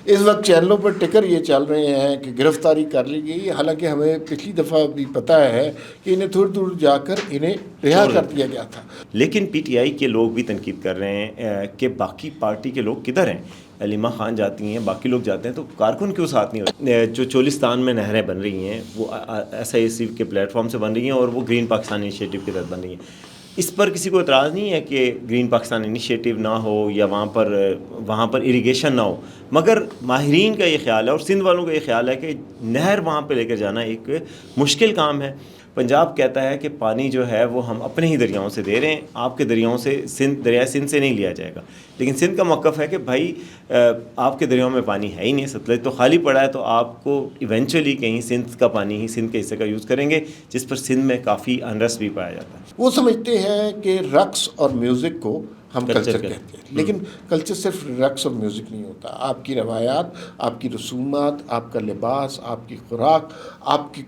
اس وقت چینلوں پر ٹکر یہ چل رہے ہیں کہ گرفتاری کر لی گئی، حالانکہ ہمیں پچھلی دفعہ بھی پتہ ہے کہ انہیں تھوڑی دور جا کر انہیں رہا کر دیا گیا تھا۔ لیکن پی ٹی آئی کے لوگ بھی تنقید کر رہے ہیں کہ باقی پارٹی کے لوگ کدھر ہیں؟ علیمہ خان جاتی ہیں، باقی لوگ جاتے ہیں، تو کارکن کیوں ساتھ نہیں ہوتے؟ جو چولستان میں نہریں بن رہی ہیں وہ ایس آئی سی کے پلیٹ فارم سے بن رہی ہیں اور وہ گرین پاکستان انیشیٹو کے تحت بن رہی ہیں۔ اس پر کسی کو اعتراض نہیں ہے کہ گرین پاکستان انیشیٹو نہ ہو یا وہاں پر اریگیشن نہ ہو، مگر ماہرین کا یہ خیال ہے اور سندھ والوں کا یہ خیال ہے کہ نہر وہاں پہ لے کر جانا ایک مشکل کام ہے۔ پنجاب کہتا ہے کہ پانی جو ہے وہ ہم اپنے ہی دریاؤں سے دے رہے ہیں، آپ کے دریاؤں سے دریائے سندھ سے نہیں لیا جائے گا، لیکن سندھ کا موقف ہے کہ بھائی آپ کے دریاؤں میں پانی ہے ہی نہیں، ستلج تو خالی پڑا ہے، تو آپ کو ایونچولی کہیں سندھ کا پانی ہی سندھ کے حصے کا یوز کریں گے، جس پر سندھ میں کافی انرس بھی پایا جاتا ہے۔ وہ سمجھتے ہیں کہ رقص اور میوزک کو ہم کلچر کہتے ہیں، لیکن کلچر صرف رقص اور میوزک نہیں ہوتا، آپ کی روایات، آپ کی رسومات، آپ کا لباس، آپ کی خوراک، آپ کی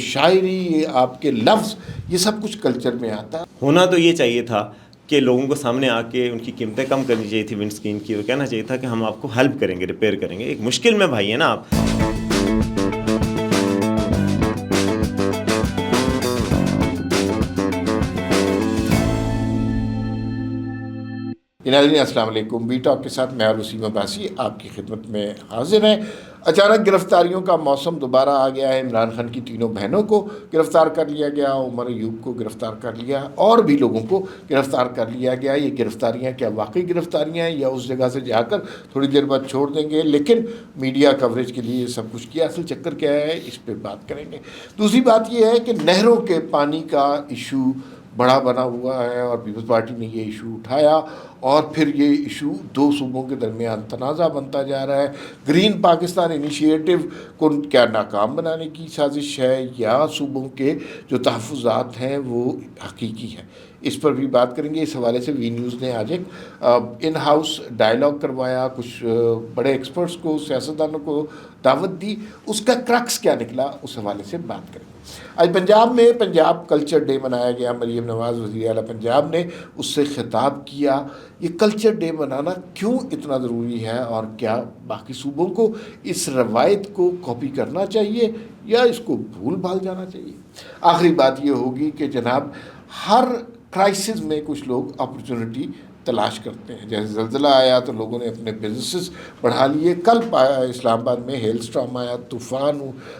شاعری، آپ کے لفظ، یہ سب کچھ کلچر میں آتا ہے۔ ہونا تو یہ چاہیے تھا کہ لوگوں کو سامنے آ کے ان کی قیمتیں کم کرنی چاہیے تھی ونڈ اسکرین کی، اور کہنا چاہیے تھا کہ ہم آپ کو ہیلپ کریں گے، ریپیئر کریں گے، ایک مشکل میں بھائی ہیں نا آپ۔ ناظرین السلام علیکم، بی ٹاک کے ساتھ میں وسیم عباسی آپ کی خدمت میں حاضر ہیں۔ اچانک گرفتاریوں کا موسم دوبارہ آ گیا ہے۔ عمران خان کی تینوں بہنوں کو گرفتار کر لیا گیا، عمر ایوب کو گرفتار کر لیا، اور بھی لوگوں کو گرفتار کر لیا گیا۔ یہ گرفتاریاں کیا واقعی گرفتاریاں ہیں یا اس جگہ سے جا کر تھوڑی دیر بعد چھوڑ دیں گے؟ لیکن میڈیا کوریج کے لیے یہ سب کچھ کیا، اصل چکر کیا ہے، اس پہ بات کریں گے۔ دوسری بات یہ ہے کہ نہروں کے پانی کا ایشو بڑا بنا ہوا ہے اور پیپلز پارٹی نے یہ ایشو اٹھایا، اور پھر یہ ایشو دو صوبوں کے درمیان تنازع بنتا جا رہا ہے۔ گرین پاکستان انیشیٹو کو کیا ناکام بنانے کی سازش ہے یا صوبوں کے جو تحفظات ہیں وہ حقیقی ہیں؟ اس پر بھی بات کریں گے۔ اس حوالے سے وی نیوز نے آج ایک ان ہاؤس ڈائلاگ کروایا، کچھ بڑے ایکسپرٹس کو، سیاستدانوں کو دعوت دی، اس کا کرکس کیا نکلا، اس حوالے سے بات کریں گے۔ آج پنجاب میں پنجاب کلچر ڈے منایا گیا۔ مریم نواز وزیر اعلیٰ پنجاب نے اس سے خطاب کیا۔ یہ کلچر ڈے منانا کیوں اتنا ضروری ہے، اور کیا باقی صوبوں کو اس روایت کو کاپی کرنا چاہیے یا اس کو بھول بھال جانا چاہیے؟ آخری بات یہ ہوگی کہ جناب ہر کرائسس میں کچھ لوگ اپرچونٹی تلاش کرتے ہیں۔ جیسے زلزلہ آیا تو لوگوں نے اپنے بزنسز بڑھا لیے، کل اسلام آباد میں ہیل اسٹارم آیا، طوفان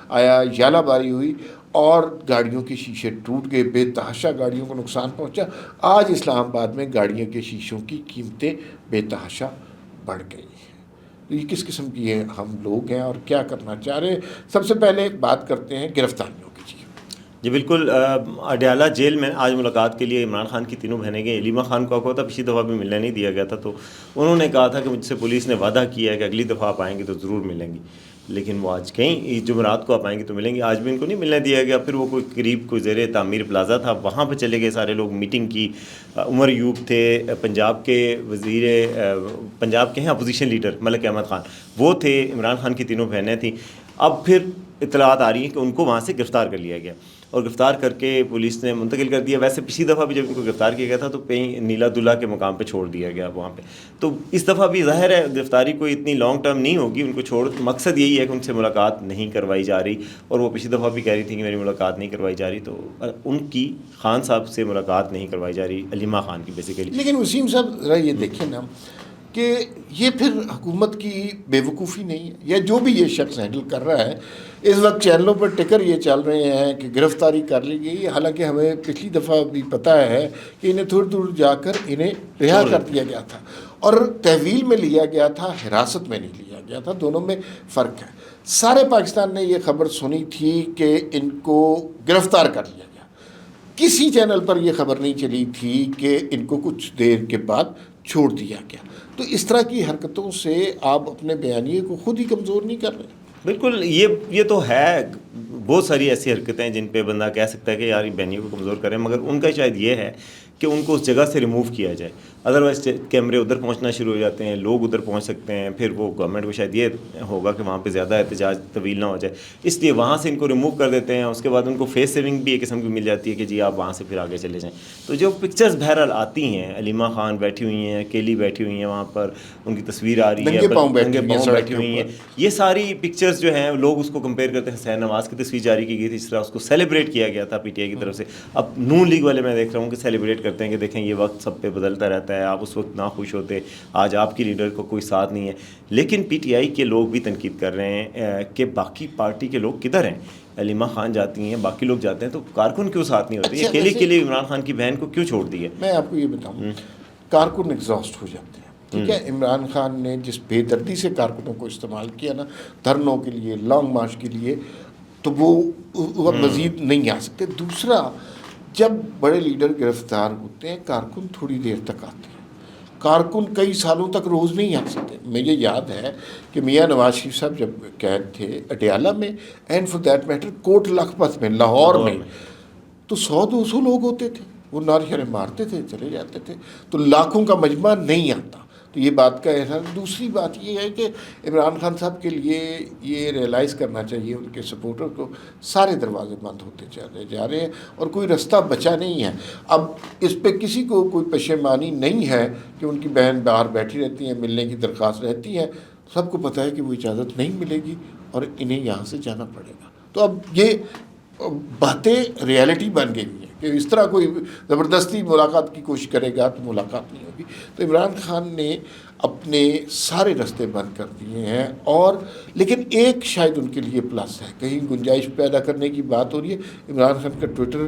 آیا، ژالہ باری ہوئی اور گاڑیوں کے شیشے ٹوٹ گئے، بے تحاشا گاڑیوں کو نقصان پہنچا۔ آج اسلام آباد میں گاڑیوں کے شیشوں کی قیمتیں بے تحاشا بڑھ گئی ہیں۔ تو یہ کس قسم کی ہم لوگ ہیں اور کیا کرنا چاہ رہے ہیں؟ سب سے پہلے بات کرتے ہیں گرفتاریوں کی۔ جی بالکل، اڈیالہ جیل میں آج ملاقات کے لیے عمران خان کی تینوں بہنیں گئیں۔ علیمہ خان کو کہا تھا پچھلی دفعہ بھی ملنے نہیں دیا گیا تھا، تو انہوں نے کہا تھا کہ مجھ سے پولیس نے وعدہ کیا ہے کہ اگلی دفعہ آپ آئیں گے تو ضرور ملیں گی، لیکن وہ آج کہیں جمعرات کو آپ آئیں گے تو ملیں گے، آج بھی ان کو نہیں ملنے دیا گیا۔ پھر وہ کوئی زیر تعمیر پلازا تھا، وہاں پہ چلے گئے سارے لوگ، میٹنگ کی۔ عمر ایوب تھے، پنجاب کے پنجاب کے ہیں اپوزیشن لیڈر ملک احمد خان، وہ تھے، عمران خان کی تینوں بہنیں تھیں۔ اب پھر اطلاعات آ رہی ہیں کہ ان کو وہاں سے گرفتار کر لیا گیا اور گرفتار کر کے پولیس نے منتقل کر دیا۔ ویسے پچھلی دفعہ بھی جب ان کو گرفتار کیا گیا تھا تو کہیں نیلا دلہ کے مقام پہ چھوڑ دیا گیا وہاں پہ، تو اس دفعہ بھی ظاہر ہے گرفتاری کوئی اتنی لانگ ٹرم نہیں ہوگی، ان کو مقصد یہی ہے کہ ان سے ملاقات نہیں کروائی جا رہی، اور وہ پچھلی دفعہ بھی کہہ رہی تھی کہ میری ملاقات نہیں کروائی جا رہی، تو ان کی خان صاحب سے ملاقات نہیں کروائی جا رہی، علیمہ خان کی بیسیکلی۔ لیکن وسیم صاحب ذرا یہ دیکھیں نا کہ یہ پھر حکومت کی بے وقوفی نہیں ہے، یا جو بھی یہ شخص ہینڈل کر رہا ہے، اس وقت چینلوں پر ٹکر یہ چل رہے ہیں کہ گرفتاری کر لی گئی، حالانکہ ہمیں پچھلی دفعہ بھی پتہ ہے کہ انہیں تھوڑی دور جا کر انہیں رہا کر دیا گیا تھا، اور تحویل میں لیا گیا تھا، حراست میں نہیں لیا گیا تھا، دونوں میں فرق ہے۔ سارے پاکستان نے یہ خبر سنی تھی کہ ان کو گرفتار کر لیا گیا، کسی چینل پر یہ خبر نہیں چلی تھی کہ ان کو کچھ دیر کے بعد چھوڑ دیا گیا۔ تو اس طرح کی حرکتوں سے آپ اپنے بیانیے کو خود ہی کمزور نہیں کر رہے؟ بالکل، یہ تو ہے، بہت ساری ایسی حرکتیں ہیں جن پہ بندہ کہہ سکتا ہے کہ یار یہ بیانیے کو کمزور کریں، مگر ان کا شاید یہ ہے کہ ان کو اس جگہ سے ریموو کیا جائے۔ ادروائز کیمرے ادھر پہنچنا شروع ہو جاتے ہیں, لوگ ادھر پہنچ سکتے ہیں, پھر وہ گورنمنٹ کو شاید یہ ہوگا کہ وہاں پہ زیادہ احتجاج طویل نہ ہو جائے, اس لیے وہاں سے ان کو ریموو کر دیتے ہیں. اس کے بعد ان کو فیس سیونگ بھی ایک قسم کی مل جاتی ہے کہ جی آپ وہاں سے پھر آگے چلے جائیں. تو جو پکچرز بہرحال آتی ہیں, علیمہ خان بیٹھی ہوئی ہیں, کیلی بیٹھی ہوئی ہیں وہاں پر, ان کی تصویر آ رہی ہے, ننگے پاؤں بیٹھی ہوئی ہیں, یہ ساری پکچرز جو ہیں لوگ اس کو کمپیئر کرتے ہیں. حسین نواز کی تصویر جاری کی گئی تھی, اس طرح اس کو سیلیبریٹ کیا گیا تھا پی ٹی آئی کی طرف سے. اب نون لیگ والے میں دیکھ رہا ہوں کہ سیلیبریٹ کرتے ہیں کہ دیکھیں یہ وقت سب پہ بدلتا رہتا ہے, آپ اس وقت نہ خوش ہوتے, آج آپ کی لیڈر کو کوئی ساتھ نہیں ہے. لیکن پی ٹی آئی کے لوگ بھی تنقید کر رہے ہیں کہ باقی پارٹی کے لوگ کدھر ہیں؟ علیمہ خان جاتی ہیں, باقی لوگ جاتے ہیں, تو کارکن کیوں ساتھ نہیں ہوتے؟ اکیلے کے لیے عمران خان کی بہن کو کیوں چھوڑ دی ہے؟ میں آپ کو یہ بتاؤں, کارکن ایگزاسٹ ہو جاتے ہیں. ٹھیک ہے, عمران خان نے جس بے دردی سے کارکنوں کو استعمال کیا نا دھرنوں کے لیے, لانگ مارچ کے لیے, تو وہ مزید نہیں آ سکتے. دوسرا, جب بڑے لیڈر گرفتار ہوتے ہیں کارکن تھوڑی دیر تک آتے ہیں, کارکن کئی سالوں تک روز نہیں آ سکتے. مجھے یاد ہے کہ میاں نواز شریف صاحب جب قید تھے اٹیالہ میں, and for that matter Kot Lakhpat میں, لاہور میں, تو 100-200 لوگ ہوتے تھے, وہ نعرے مارتے تھے, چلے جاتے تھے, تو لاکھوں کا مجمع نہیں آتا. تو یہ بات کا احساس. دوسری بات یہ ہے کہ عمران خان صاحب کے لیے یہ ریئلائز کرنا چاہیے ان کے سپورٹر کو, سارے دروازے بند ہوتے چلے جا رہے ہیں اور کوئی رستہ بچا نہیں ہے. اب اس پہ کسی کو کوئی پشیمانی نہیں ہے کہ ان کی بہن باہر بیٹھی رہتی ہیں, ملنے کی درخواست رہتی ہے, سب کو پتہ ہے کہ وہ اجازت نہیں ملے گی اور انہیں یہاں سے جانا پڑے گا. تو اب یہ باتیں ریالٹی بن گئی ہیں کہ اس طرح کوئی زبردستی ملاقات کی کوشش کرے گا تو ملاقات نہیں ہوگی. تو عمران خان نے اپنے سارے راستے بند کر دیے ہیں. اور لیکن ایک شاید ان کے لیے پلس ہے, کہیں گنجائش پیدا کرنے کی بات ہو رہی ہے. عمران خان کا ٹویٹر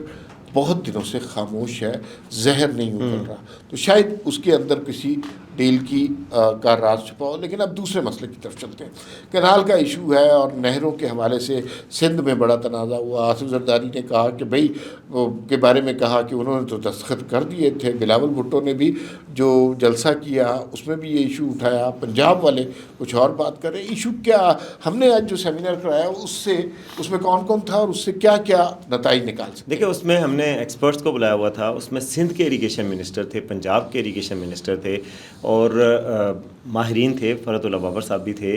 بہت دنوں سے خاموش ہے, زہر نہیں ابل رہا, تو شاید اس کے اندر کسی ڈیل کا راز چھپا ہو. لیکن اب دوسرے مسئلے کی طرف چلتے ہیں. کینال کا ایشو ہے اور نہروں کے حوالے سے سندھ میں بڑا تنازع ہوا. آصف زرداری نے کہا کہ بھائی کے بارے میں کہا کہ انہوں نے تو دستخط کر دیے تھے. بلاول بھٹو نے بھی جو جلسہ کیا اس میں بھی یہ ایشو اٹھایا. پنجاب والے کچھ اور بات کر رہے ہیں. ایشو کیا, ہم نے آج جو سیمینار کرایا اس میں کون کون تھا اور اس سے کیا کیا نتائج نکال سکتے؟ دیکھیں, اس میں ہم نے ایکسپرٹس کو بلایا ہوا تھا. اس میں سندھ کے اریگیشن منسٹر تھے, پنجاب کے اریگیشن منسٹر تھے, اور ماہرین تھے. فرحت اللہ بابر صاحب بھی تھے,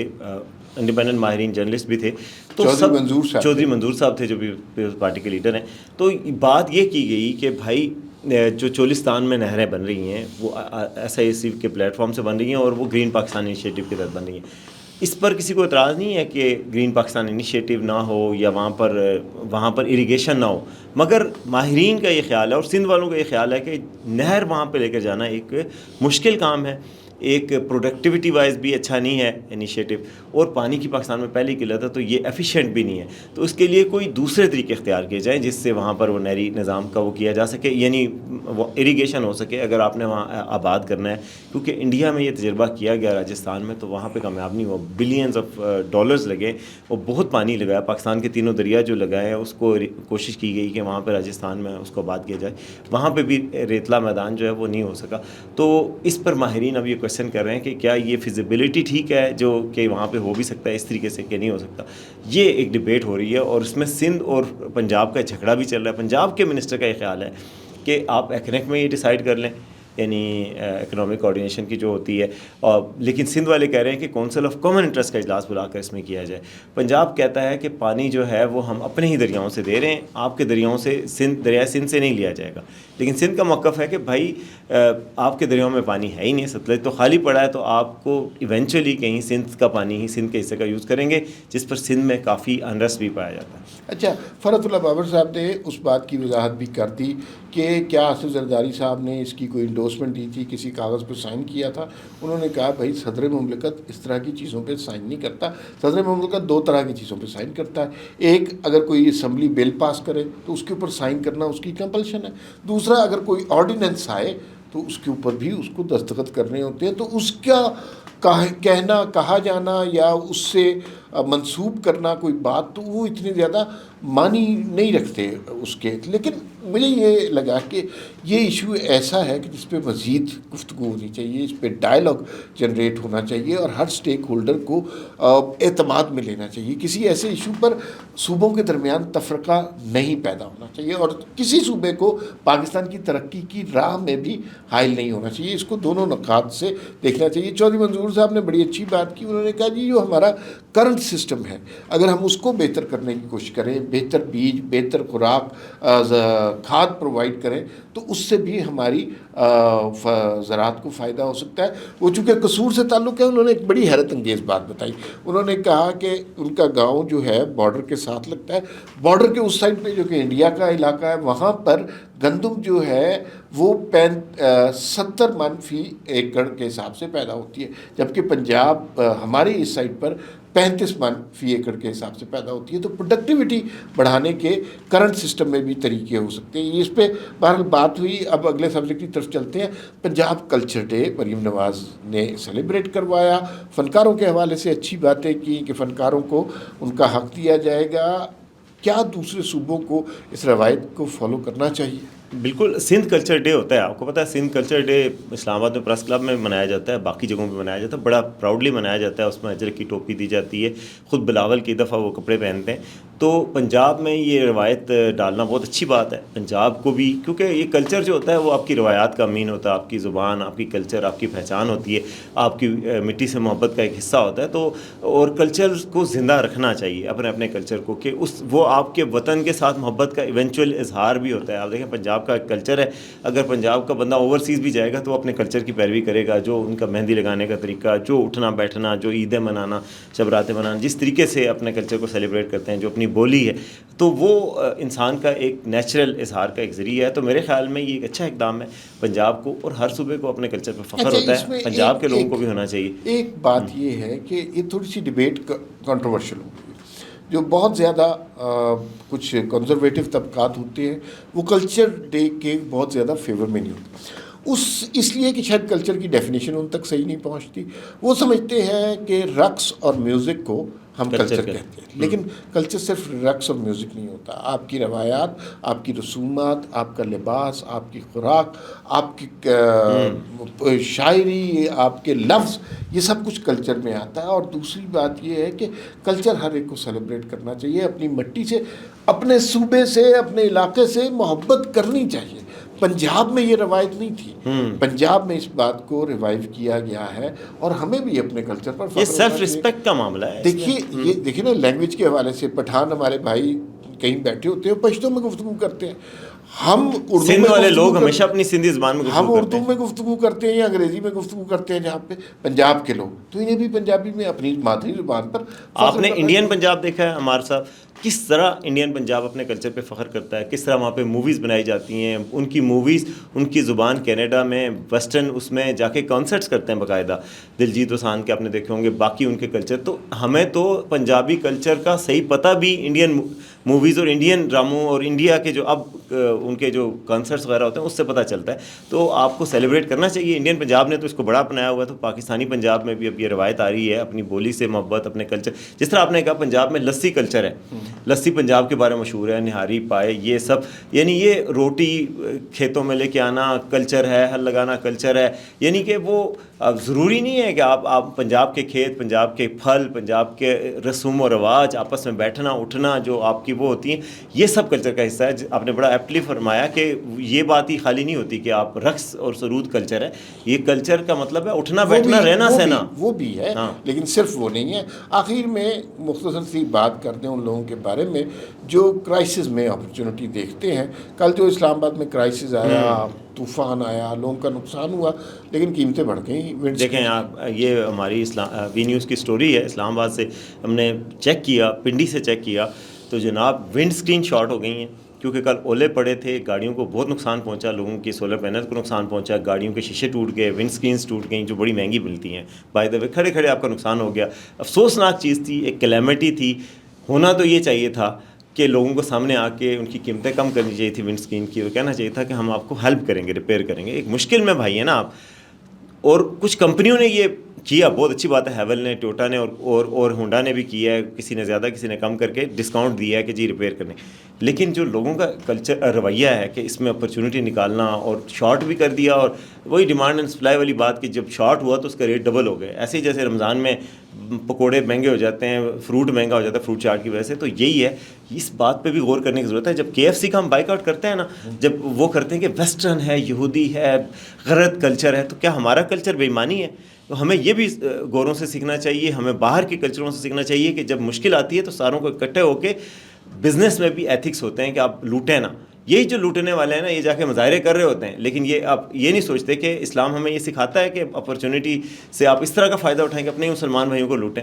انڈیپینڈنٹ ماہرین جرنلسٹ بھی تھے. تو چودھری منظور صاحب تھے جو بھی پیپلز پارٹی کے لیڈر ہیں. تو بات یہ کی گئی کہ بھائی جو چولستان میں نہریں بن رہی ہیں وہ ایس آئی ایس سی کے پلیٹ فارم سے بن رہی ہیں اور وہ گرین پاکستان انیشیٹو کے تحت بن رہی ہیں. اس پر کسی کو اعتراض نہیں ہے کہ گرین پاکستان انیشیٹو نہ ہو یا وہاں پر اریگیشن نہ ہو, مگر ماہرین کا یہ خیال ہے اور سندھ والوں کا یہ خیال ہے کہ نہر وہاں پہ لے کر جانا ایک مشکل کام ہے, ایک پروڈکٹیوٹی وائز بھی اچھا نہیں ہے انیشیٹو, اور پانی کی پاکستان میں پہلی قلت ہے, تو یہ ایفیشینٹ بھی نہیں ہے. تو اس کے لیے کوئی دوسرے طریقے اختیار کیے جائیں جس سے وہاں پر وہ نہری نظام کا وہ کیا جا سکے, یعنی وہ اریگیشن ہو سکے اگر آپ نے وہاں آباد کرنا ہے. کیونکہ انڈیا میں یہ تجربہ کیا گیا راجستھان میں, تو وہاں پہ کامیاب نہیں ہوا. بلینز آف ڈالرز لگے, وہ بہت پانی لگایا. پاکستان کے تینوں دریا جو لگائے ہیں اس کو کوشش کی گئی کہ وہاں پہ راجستھان میں اس کو آباد کیا جائے. وہاں پہ بھی ریتلا میدان جو ہے وہ نہیں ہو سکا. تو اس پر ماہرین اب یہ کوشچن کر رہے ہیں کہ کیا یہ فیزیبلٹی ٹھیک ہے جو کہ وہاں پہ ہو بھی سکتا ہے اس طریقے سے کہ نہیں ہو سکتا. یہ ایک ڈبیٹ ہو رہی ہے اور اس میں سندھ اور پنجاب کا جھگڑا بھی چل رہا ہے. پنجاب کے منسٹر کا یہ خیال ہے کہ آپ ایکنیک میں یہ ڈیسائیڈ کر لیں, یعنی اکنامک کوآرڈینیشن کی جو ہوتی ہے, لیکن سندھ والے کہہ رہے ہیں کہ کونسل آف کامن انٹرسٹ کا اجلاس بلا کر اس میں کیا جائے. پنجاب کہتا ہے کہ پانی جو ہے وہ ہم اپنے ہی دریاؤں سے دے رہے ہیں, آپ کے دریاؤں سے دریائے سندھ سے نہیں لیا جائے گا. لیکن سندھ کا موقف ہے کہ بھائی آپ کے دریاؤں میں پانی ہے ہی نہیں, ستلج تو خالی پڑا ہے, تو آپ کو ایونچولی کہیں سندھ کا پانی ہی سندھ کے حصے کا یوز کریں گے, جس پر سندھ میں کافی انرس بھی پایا جاتا ہے. اچھا, فرحت اللہ بابر صاحب نے اس بات کی وضاحت بھی کر دی کہ کیا آصف زرداری صاحب نے اس کی کوئی انڈورسمنٹ دی تھی, کسی کاغذ پہ سائن کیا تھا. انہوں نے کہا بھائی صدر مملکت اس طرح کی چیزوں پہ سائن نہیں کرتا. صدر مملکت 2 طرح کی چیزوں پہ سائن کرتا ہے. ایک, اگر کوئی اسمبلی بل پاس کرے تو اس کے اوپر سائن کرنا اس کی کمپلشن ہے. دوسرا, اگر کوئی آرڈیننس آئے تو اس کے اوپر بھی اس کو دستخط کرنے ہوتے ہیں. تو اس کا کہنا, کہا جانا یا اس سے منسوب کرنا کوئی بات, تو وہ اتنے زیادہ معنی نہیں رکھتے اس کے. لیکن مجھے یہ لگا کہ یہ ایشو ایسا ہے کہ جس پہ مزید گفتگو ہونی چاہیے، اس پہ ڈائلاگ جنریٹ ہونا چاہیے اور ہر سٹیک ہولڈر کو اعتماد میں لینا چاہیے. کسی ایسے ایشو پر صوبوں کے درمیان تفرقہ نہیں پیدا ہونا چاہیے اور کسی صوبے کو پاکستان کی ترقی کی راہ میں بھی حائل نہیں ہونا چاہیے. اس کو دونوں نکات سے دیکھنا چاہیے. چودھری منظور صاحب نے بڑی اچھی بات کی. انہوں نے کہا جی جو ہمارا کرنٹ سسٹم ہے اگر ہم اس کو بہتر کرنے کی کوشش کریں، بہتر بیج، بہتر خوراک، کھاد پرووائڈ کریں تو اس سے بھی ہماری زراعت کو فائدہ ہو سکتا ہے. وہ چونکہ قصور سے تعلق ہے، انہوں نے ایک بڑی حیرت انگیز بات بتائی. انہوں نے کہا کہ ان کا گاؤں جو ہے بارڈر کے ساتھ لگتا ہے، بارڈر کے اس سائڈ پہ جو کہ انڈیا کا علاقہ ہے وہاں پر گندم جو ہے وہ 70 من فی ایکڑ کے حساب سے پیدا ہوتی ہے، جبکہ پنجاب ہمارے اس سائڈ پر 35 من فی ایکڑ کے حساب سے پیدا ہوتی ہے. تو پروڈکٹیوٹی بڑھانے کے کرنٹ سسٹم میں بھی طریقے ہو سکتے ہیں. اس پہ بہرحال بات ہوئی. اب اگلے سبجیکٹ کی طرف چلتے ہیں. پنجاب کلچر ڈے مریم نواز نے سیلیبریٹ کروایا، فنکاروں کے حوالے سے اچھی باتیں کی کہ فنکاروں کو ان کا حق دیا جائے گا. کیا دوسرے صوبوں کو اس روایت کو فالو کرنا چاہیے؟ بالکل. سندھ کلچر ڈے ہوتا ہے، آپ کو پتہ ہے سندھ کلچر ڈے اسلام آباد میں پریس کلب میں منایا جاتا ہے، باقی جگہوں پہ منایا جاتا ہے، بڑا پراؤڈلی منایا جاتا ہے. اس میں اجرک کی ٹوپی دی جاتی ہے، خود بلاول کی دفعہ وہ کپڑے پہنتے ہیں. تو پنجاب میں یہ روایت ڈالنا بہت اچھی بات ہے پنجاب کو بھی، کیونکہ یہ کلچر جو ہوتا ہے وہ آپ کی روایات کا امین ہوتا ہے، آپ کی زبان، آپ کی کلچر، آپ کی پہچان ہوتی ہے، آپ کی مٹی سے محبت کا ایک حصہ ہوتا ہے. تو اور کلچر کو زندہ رکھنا چاہیے اپنے اپنے کلچر کو، کہ وہ آپ کے وطن کے ساتھ محبت کا ایونچوئل اظہار بھی ہوتا ہے. آپ دیکھیں پنجاب کا کلچر ہے، اگر پنجاب کا بندہ اوورسیز بھی جائے گا تو وہ اپنے کلچر کی پیروی کرے گا. جو ان کا مہندی لگانے کا طریقہ، جو اٹھنا بیٹھنا، جو عیدیں منانا، شبراتیں منانا، جس طریقے سے اپنے کلچر کو سیلیبریٹ کرتے ہیں، جو اپنی بولی ہے، تو وہ انسان کا ایک نیچرل اظہار کا ایک ذریعہ ہے. تو میرے خیال میں یہ ایک اچھا اقدام ہے پنجاب کو، اور ہر صوبے کو اپنے کلچر پہ فخر ہوتا ہے، پنجاب کے لوگوں کو بھی ہونا چاہیے. ایک بات یہ ہے کہ یہ تھوڑی سی ڈبیٹ کنٹروورشل ہو گئی. جو بہت زیادہ کچھ کنزرویٹو طبقات ہوتے ہیں وہ کلچر ڈے کے بہت زیادہ فیور میں نہیں ہوتے، اس لیے کہ شاید کلچر کی ڈیفینیشن ان تک صحیح نہیں پہنچتی. وہ سمجھتے ہیں کہ رقص اور میوزک کو ہم کلچر کہتے ہیں، لیکن کلچر صرف رقص اور میوزک نہیں ہوتا. آپ کی روایات، آپ کی رسومات، آپ کا لباس، آپ کی خوراک، آپ کی شاعری، آپ کے لفظ، یہ سب کچھ کلچر میں آتا ہے. اور دوسری بات یہ ہے کہ کلچر ہر ایک کو سیلیبریٹ کرنا چاہیے، اپنی مٹی سے، اپنے صوبے سے، اپنے علاقے سے محبت کرنی چاہیے. پنجاب میں یہ روایت نہیں تھی، پنجاب میں اس بات کو ریوائیو کیا گیا ہے اور ہمیں بھی اپنے کلچر پر یہ سیلف رسپیکٹ کا معاملہ ہے. دیکھیے نا لینگویج کے حوالے سے پٹھان ہمارے بھائی کہیں بیٹھے ہوتے ہیں پشتو میں گفتگو کرتے ہیں، ہم اردو سندھ میں والے لوگ ہمیشہ اپنی سندھی زبان میں ہم اردو میں گفتگو کرتے ہیں یا انگریزی میں گفتگو کرتے ہیں. جہاں پہ پنجاب کے لوگ تو انہیں بھی پنجابی میں اپنی مادری زبان پر. آپ نے انڈین پنجاب دیکھا ہے ہمارے صاحب، کس طرح انڈین پنجاب اپنے کلچر پہ فخر کرتا ہے، کس طرح وہاں پہ موویز بنائی جاتی ہیں، ان کی موویز ان کی زبان کینیڈا میں ویسٹرن اس میں جا کے کانسرٹس کرتے ہیں باقاعدہ، دلجیت دوسان کے آپ نے دیکھے ہوں گے، باقی ان کے کلچر. تو ہمیں تو پنجابی کلچر کا صحیح پتہ بھی انڈین موویز اور انڈین ڈراموں اور انڈیا کے جو اب ان کے جو کانسرٹس وغیرہ ہوتے ہیں اس سے پتہ چلتا ہے. تو آپ کو سیلیبریٹ کرنا چاہیے. انڈین پنجاب نے تو اس کو بڑا اپنایا ہوا ہے، تو پاکستانی پنجاب میں بھی اب یہ روایت آ رہی ہے اپنی بولی سے محبت، اپنے کلچر. جس طرح آپ نے کہا پنجاب میں لسی کلچر ہے، لسی پنجاب کے بارے میں مشہور ہے، نہاری پائے، یہ سب، یعنی یہ روٹی کھیتوں میں لے کے آنا کلچر ہے، ہل لگانا کلچر ہے. یعنی کہ وہ ضروری نہیں ہے کہ آپ پنجاب کے کھیت، پنجاب کے پھل، پنجاب کے رسوم و رواج، آپس میں بیٹھنا اٹھنا جو آپ کی وہ ہوتی ہیں، یہ سب کلچر کا حصہ ہے. آپ نے بڑا ایپٹلی فرمایا کہ یہ بات ہی خالی نہیں ہوتی کہ آپ رقص اور سرود کلچر ہے. یہ کلچر کا مطلب ہے اٹھنا بیٹھنا، رہنا سہنا. وہ بھی ہے لیکن صرف وہ نہیں ہے. آخر میں مختصر سی بات کرتے ہیں ان لوگوں کے بارے میں جو کرائسس میں اپرچونٹی دیکھتے ہیں. کل جو اسلام آباد میں کرائسس آیا، طوفان آیا، لوگوں کا نقصان ہوا، لیکن قیمتیں بڑھ گئیں. دیکھیں آپ، یہ ہماری وی نیوز کی سٹوری ہے. اسلام آباد سے ہم نے چیک کیا، پنڈی سے چیک کیا، تو جناب ونڈ اسکرین شارٹ ہو گئی ہیں، کیونکہ کل اولے پڑے تھے، گاڑیوں کو بہت نقصان پہنچا، لوگوں کی سولر پینل کو نقصان پہنچا، گاڑیوں کے شیشے ٹوٹ گئے، ونڈ اسکرینس ٹوٹ گئیں جو بڑی مہنگی ملتی ہیں. بائی دا وے کھڑے کھڑے آپ کا نقصان ہو گیا. افسوسناک چیز تھی، ایک کلیمٹی تھی. ہونا تو یہ چاہیے تھا کہ لوگوں کو سامنے آ کے ان کی قیمتیں کم کرنی چاہیے تھی ونڈ اسکرین کی، اور کہنا چاہیے تھا کہ ہم آپ کو ہیلپ کریں گے، ریپیئر کریں گے. ایک مشکل میں بھائی ہے نا آپ. اور کچھ کمپنیوں نے یہ کیا بہت اچھی بات ہے، ہیول نے، ٹوٹا نے اور ہونڈا نے بھی کیا ہے، کسی نے زیادہ کسی نے کم کر کے ڈسکاؤنٹ دیا ہے کہ جی ریپیئر کرنے. لیکن جو لوگوں کا کلچر رویہ ہے کہ اس میں اپرچونٹی نکالنا اور شارٹ بھی کر دیا، اور وہی ڈیمانڈ اینڈ سپلائی والی بات کہ جب شارٹ ہوا تو اس کا ریٹ ڈبل ہو گئے. ایسے ہی جیسے رمضان میں پکوڑے مہنگے ہو جاتے ہیں، فروٹ مہنگا ہو جاتا ہے فروٹ چاٹ کی وجہ سے، تو یہی ہے، اس بات پہ بھی غور کرنے کی ضرورت ہے. جب KFC کا ہم بائک آؤٹ کرتے ہیں نا، جب وہ کرتے ہیں کہ ویسٹرن ہے، یہودی ہے، غرض کلچر ہے، تو کیا ہمارا کلچر بے ایمانی ہے؟ تو ہمیں یہ بھی گوروں سے سیکھنا چاہیے، ہمیں باہر کے کلچروں سے سیکھنا چاہیے کہ جب مشکل آتی ہے تو ساروں کو اکٹھے ہو کے، بزنس میں بھی ایتھکس ہوتے ہیں کہ آپ لوٹیں نا. یہی جو لوٹنے والے ہیں نا، یہ جا کے مظاہرے کر رہے ہوتے ہیں، لیکن یہ آپ یہ نہیں سوچتے کہ اسلام ہمیں یہ سکھاتا ہے کہ اپرچونٹی سے آپ اس طرح کا فائدہ اٹھائیں کہ اپنے مسلمان بھائیوں کو لوٹیں.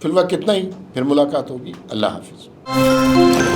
فی الوقت کتنا ہی، پھر ملاقات ہوگی. اللہ حافظ.